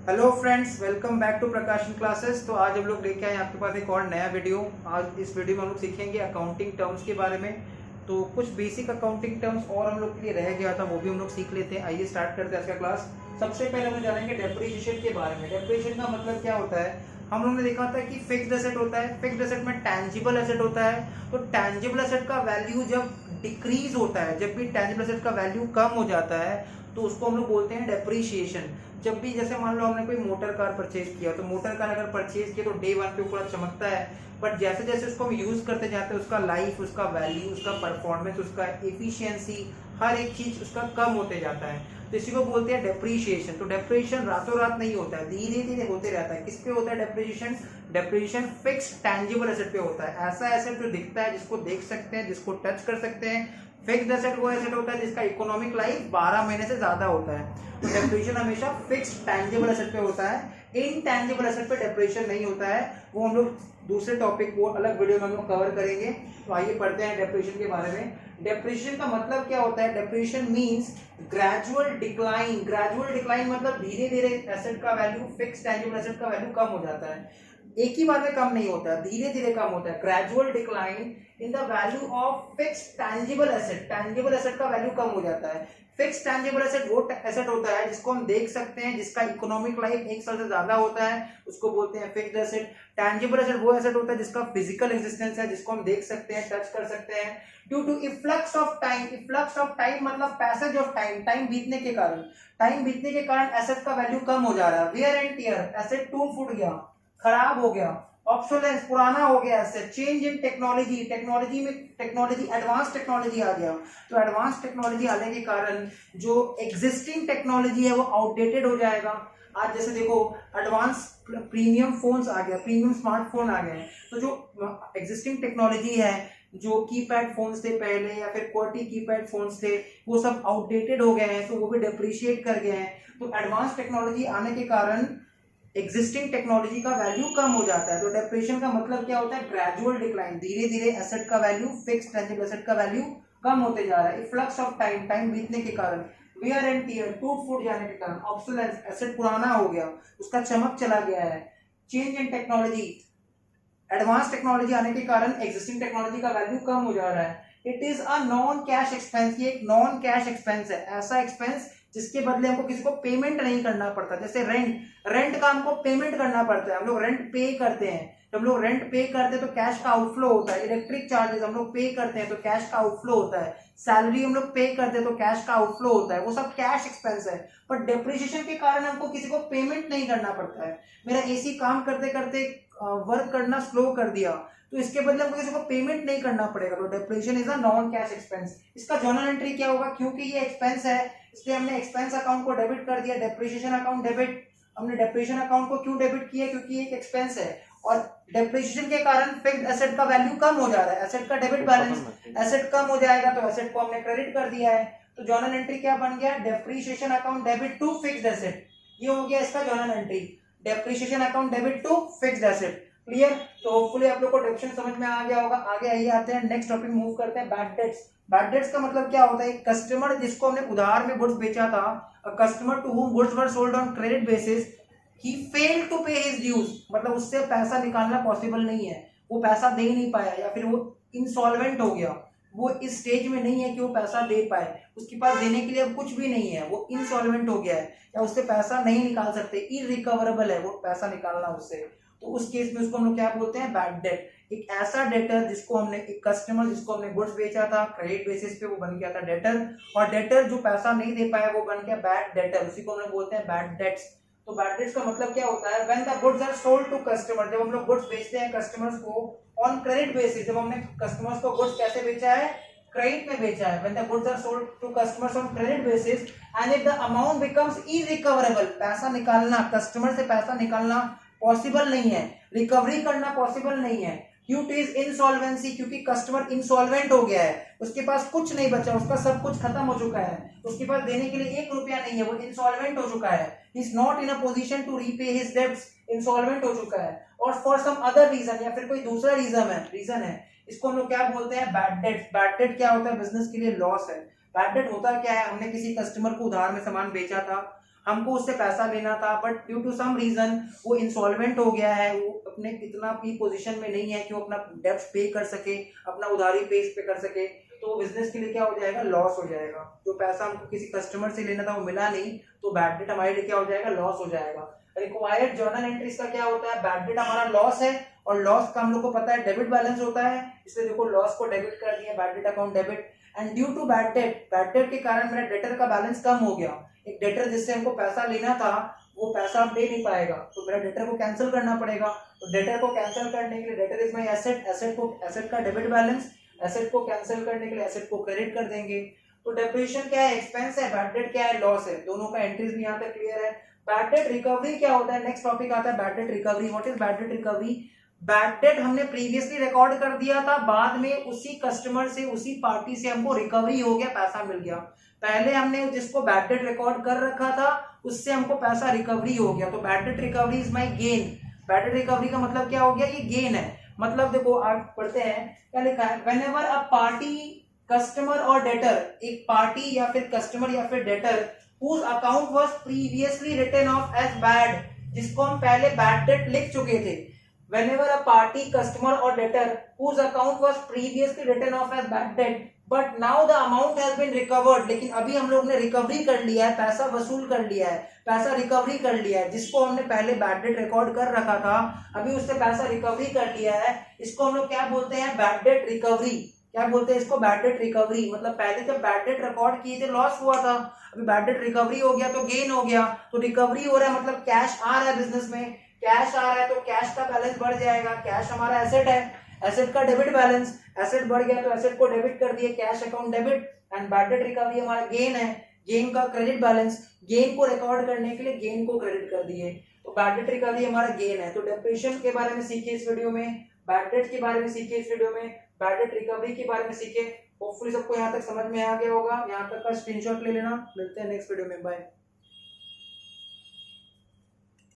Hello friends, welcome back to Prakashan classes. तो आज हम लोग लेके आए आपके पास एक और नया वीडियो। आज इस वीडियो में हम लोग सीखेंगे अकाउंटिंग टर्म्स के बारे में। तो कुछ बेसिक अकाउंटिंग टर्म्स और हम लोग के लिए रह गया था, वो भी हम लोग सीख लेते हैं। आइए स्टार्ट करते हैं आज का क्लास। सबसे पहले हम लोग जानेंगे डेप्रिसिएशन के बारे में। डेप्रिसिएशन का मतलब क्या होता है? हम लोगों ने देखा था कि फिक्स्ड एसेट होता है, फिक्स्ड एसेट में टैंजिबल एसेट होता है। तो टैंजिबल एसेट का वैल्यू जब डिक्रीज होता है, जब भी टैंजिबल एसेट का वैल्यू कम हो जाता है, तो उसको हम लोग बोलते हैं डेप्रिसिएशन। जब भी जैसे मान लो हमने कोई मोटर कार परचेज किया, तो मोटर कार अगर परचेज किया तो डे वन पे पूरा चमकता है, बट जैसे जैसे उसको हम यूज करते जाते हैं उसका लाइफ, उसका वैल्यू, उसका परफॉर्मेंस, उसका एफिशिएंसी, हर एक चीज उसका कम होते जाता है। तो इसी को बोलते हैं डेप्रिसिएशन। तो डेप्रिसिएशन रातों रात नहीं होता है, धीरे धीरे होते रहता है। किस पे होता है depreciation? Depreciation fixed tangible asset पे होता है। ऐसा एसेट जो दिखता है, जिसको देख सकते हैं, जिसको टच कर सकते हैं। फिक्स्ड एसेट वो एसेट होता है जिसका इकोनॉमिक लाइफ 12 महीने से ज्यादा होता है। तो डेप्रिसिएशन हमेशा फिक्स्ड टैंजिबल एसेट पे होता है, इनटैंजिबल एसेट पे डेप्रिसिएशन नहीं होता है। वो हम लोग दूसरे टॉपिक को अलग वीडियो में हम लोग कवर करेंगे। तो आइए पढ़ते हैं डेप्रिसिएशन के बारे में। डेप्रिसिएशन का मतलब क्या होता है? Depreciation means gradual decline. Gradual decline मतलब धीरे धीरे एसेट का वैल्यू, फिक्स्ड टैंजिबल एसेट का वैल्यू कम हो जाता है। एक ही बार में कम नहीं होता है, धीरे धीरे कम होता है। Gradual decline in the value of fixed tangible asset. Tangible asset का वैल्यू कम हो जाता है। फिक्स्ड टैंजिबल एसेट वो एसेट होता है जिसको हम देख सकते हैं, जिसका इकोनॉमिक लाइफ 1 साल से ज्यादा होता है, उसको बोलते हैं फिक्स्ड एसेट। टैंजिबल एसेट वो एसेट होता है जिसका फिजिकल एग्जिस्टेंस है, जिसको हम देख सकते हैं, टच कर सकते हैं। Due to efflux of time. Efflux of time मतलब पैसेज ऑफ टाइम, टाइम बीतने के कारण। टाइम बीतने के कारण एसेट का वैल्यू कम हो जा रहा है। वेयर एंड टियर, एसेट टूट फूट गया, खराब हो गया। ऑब्सोलेंस, पुराना हो गया asset. Change in technology, technology में टेक्नोलॉजी, एडवांस टेक्नोलॉजी आ गया। तो एडवांस टेक्नोलॉजी आने के कारण जो एग्जिस्टिंग टेक्नोलॉजी है वो आउटडेटेड हो जाएगा। आज जैसे देखो, एडवांस प्रीमियम फोन्स आ गया, प्रीमियम स्मार्टफोन आ गए। तो जो एग्जिस्टिंग टेक्नोलॉजी है, जो कीपैड फोन्स थे पहले या फिर क्वार्टी कीपैड फोन्स थे, वो सब आउटडेटेड हो गए हैं, तो वो भी डेप्रिशिएट कर गए हैं। तो एडवांस टेक्नोलॉजी आने के कारण एग्जिस्टिंग टेक्नोलॉजी का वैल्यू कम हो जाता है। तो डेप्रिसिएशन का मतलब क्या होता है? ग्रेजुअल डिक्लाइन, धीरे धीरे एसेट का वैल्यू, फिक्स्ड टैंजिबल एसेट का वैल्यू कम होते जा रहा है। इफ्लक्स ऑफ टाइम, टाइम बीतने के कारण। वियर एंड टियर, टूट फूट जाने के कारण। ऑब्सोलेंस, एसेट पुराना हो गया, उसका चमक चला गया है। Change in technology, advance technology आने के कारण एग्जिस्टिंग टेक्नोलॉजी का वैल्यू कम हो जा रहा है। It is a non cash expense. ये एक नॉन कैश एक्सपेंस है, ऐसा एक्सपेंस जिसके बदले हमको किसी को पेमेंट नहीं करना पड़ता। जैसे रेंट, रेंट का हमको पेमेंट करना पड़ता है, हम लोग रेंट पे करते हैं। जब हम लोग रेंट पे करते हैं तो कैश का आउटफ्लो होता है। इलेक्ट्रिक चार्जेस हम लोग पे करते हैं तो कैश का आउटफ्लो होता है। सैलरी हम लोग पे करते हैं तो कैश का आउटफ्लो होता है। वो सब कैश एक्सपेंस है। पर डेप्रिसिएशन के कारण हमको किसी को पेमेंट नहीं करना पड़ता है। मेरा एसी काम करते करते वर्क करना स्लो कर दिया, तो इसके बदले हमको किसी को पेमेंट नहीं करना पड़ेगा। तो depreciation is a non cash expense. इसका जर्नल एंट्री क्या होगा? क्योंकि ये एक्सपेंस है इसलिए हमने एक्सपेंस अकाउंट को डेबिट कर दिया, डेप्रिसिएशन अकाउंट डेबिट। हमने डेप्रिसिएशन अकाउंट को क्यों डेबिट किया? क्योंकि ये एक एक्सपेंस है। और डेप्रिसिएशन के कारण फिक्स्ड एसेट का वैल्यू कम हो जा रहा है। एसेट का डेबिट बैलेंस, एसेट कम हो जाएगा तो एसेट को हमने क्रेडिट कर दिया है। तो जर्नल एंट्री क्या बन गया? Depreciation account debit to fixed asset. ये हो गया इसका journal entry, depreciation account debit to fixed asset. Clear? तो होपफुली आप लोग को डेफिनेशन समझ में आ गया होगा। आगे आइए आते हैं नेक्स्ट टॉपिक, मूव करते हैं बैड डेट्स। बैड डेट्स का मतलब क्या होता है? एक कस्टमर जिसको हमने उधार में गुड्स बेचा था, a customer to whom goods were sold on credit basis, he failed to pay his dues. मतलब उससे पैसा निकालना पॉसिबल नहीं है, वो पैसा दे नहीं पाया, या फिर वो इंसॉल्वेंट हो गया। वो इस स्टेज में नहीं है कि वो पैसा दे पाए, उसके पास देने के लिए अब कुछ भी नहीं है, वो इंसॉल्वेंट हो गया है, या उससे पैसा नहीं निकाल सकते, इरिकवरेबल है वो पैसा निकालना उससे। तो उस केस में उसको हम लोग क्या बोलते हैं? Bad debt. एक ऐसा डेटर जिसको हमने, एक कस्टमर जिसको हमने गुड्स बेचा था क्रेडिट बेसिस पे, वो बन गया था डेटर, और डेटर जो पैसा नहीं दे पाया वो बन गया बैड डेटर, उसी को हम लोग बोलते हैं बैड डेट्स। तो बैड डेट्स का मतलब क्या होता है? When the goods are sold to customer, जब हम लोग गुड्स बेचते हैं कस्टमर्स को ऑन क्रेडिट बेसिस, जब हमने कस्टमर्स को गुड्स कैसे बेचा है? क्रेडिट में बेचा है। When the goods are sold to customers on credit basis and if the amount becomes irrecoverable, पैसा निकालना, कस्टमर से पैसा निकालना पॉसिबल नहीं है, रिकवरी करना पॉसिबल नहीं है, ड्यू टू इज इंसॉल्वेंसी, क्योंकि कस्टमर इंसॉल्वेंट हो गया है, उसके पास कुछ नहीं बचा, उसका सब कुछ खत्म हो चुका है, उसके पास देने के लिए 1 रुपया नहीं है, वो इंसॉल्वेंट हो चुका है, is not in a position to repay his debts, insolvent हो चुका है, और फॉर सम अदर रीजन, या फिर कोई दूसरा रीजन है, इसको हम लोग क्या बोलते हैं? Bad debt. बैड डेट क्या होता है? बिजनेस के लिए लॉस है। बैड डेट होता क्या है? हमने किसी कस्टमर को उधार में सामान बेचा था, हमको उससे पैसा लेना था, but due to some reason वो इंसॉल्वेंट हो गया है, वो अपने इतना भी पोजीशन में नहीं है कि वो अपना डेब्ट पे कर सके, अपना उधारी पे कर सके, तो बिजनेस के लिए क्या हो जाएगा, लॉस हो जाएगा। जो पैसा हमको किसी कस्टमर से लेना था वो मिला नहीं, तो बैड डेट हमारे लिए क्या हो जाएगा, लॉस हो जाएगा। रिक्वायर्ड जर्नल एंट्रीज का क्या होता है, बैड डेट हमारा लॉस है, और लॉस का हम लोग को पता है डेबिट बैलेंस होता है, इसलिए देखो लॉस को डेबिट कर दिया, bad debt account debit. And due to bad debt के कारण मेरा डेटर का बैलेंस कम हो गया। एक डेटर जिससे हमको पैसा लेना था वो पैसा अब दे नहीं पाएगा, तो मेरा डेटर को कैंसिल करना पड़ेगा। तो डेटर को कैंसिल करने के लिए debtor is my asset, asset का डेबिट बैलेंस, एसेट को कैंसिल करने के लिए एसेट को क्रेडिट कर देंगे। तो डेप्रिसिएशन क्या है, एक्सपेंस है, बैड डेट क्या है, लॉस है। दोनों का एंट्रीज भी यहाँ तक क्लियर है। बैड डेट रिकवरी क्या होता है, नेक्स्ट टॉपिक आता है bad debt recovery. What is bad debt recovery? Bad debt हमने प्रीवियसली रिकॉर्ड कर दिया था, बाद में उसी कस्टमर से, उसी पार्टी से हमको रिकवरी हो गया, पैसा मिल गया। पहले हमने जिसको बैड डेट रिकॉर्ड कर रखा था उससे हमको पैसा रिकवरी हो गया, तो bad debt recovery is my gain. Bad debt recovery का मतलब क्या हो गया, ये गेन है। मतलब देखो आप पढ़ते हैं क्या लिखा है, व्हेनेवर अ पार्टी, कस्टमर और डेटर, एक पार्टी या फिर कस्टमर या फिर debtor whose account was previously written off as bad, जिसको हम पहले बैड डेट लिख चुके थे। whenever a party, customer or debtor whose account was previously written off as bad debt but now the amount has been recovered, लेकिन अभी हम लोग ने रिकवरी कर लिया है, पैसा वसूल कर लिया है, पैसा रिकवरी कर लिया है। जिसको हमने पहले बैड डेट रिकॉर्ड कर रखा था अभी उससे पैसा रिकवरी कर लिया है, इसको हम लोग क्या बोलते हैं, बैड डेट रिकवरी। क्या बोलते हैं इसको, बैड डेट रिकवरी। मतलब पहले जब बैड डेट रिकॉर्ड किए थे लॉस हुआ था, अभी बैड डेट रिकवरी हो गया तो गेन हो गया। तो रिकवरी हो रहा है मतलब कैश आ रहा है बिजनेस में, कैश आ रहा है तो कैश का बैलेंस बढ़ जाएगा। कैश हमारा एसेट है, एसेट का डेबिट बैलेंस, एसेट बढ़ गया तो एसेट को डेबिट कर दिए, cash account debit. And bad debt recovery हमारा गेन है, गेन का क्रेडिट बैलेंस, गेन को रिकॉर्ड करने के लिए गेन को क्रेडिट कर दिए, तो बैड डेट रिकवरी हमारा गेन है। तो डेप्रिसिएशन के बारे में सीखिए इस वीडियो में, बैड डेट के बारे में सीखिए इस वीडियो में, बैड डेट रिकवरी के बारे में सीखिए। होपफुली सबको यहाँ तक समझ में आ गया होगा। यहाँ तक का स्क्रीनशॉट ले लेना। मिलते हैं नेक्स्ट वीडियो में, बाय।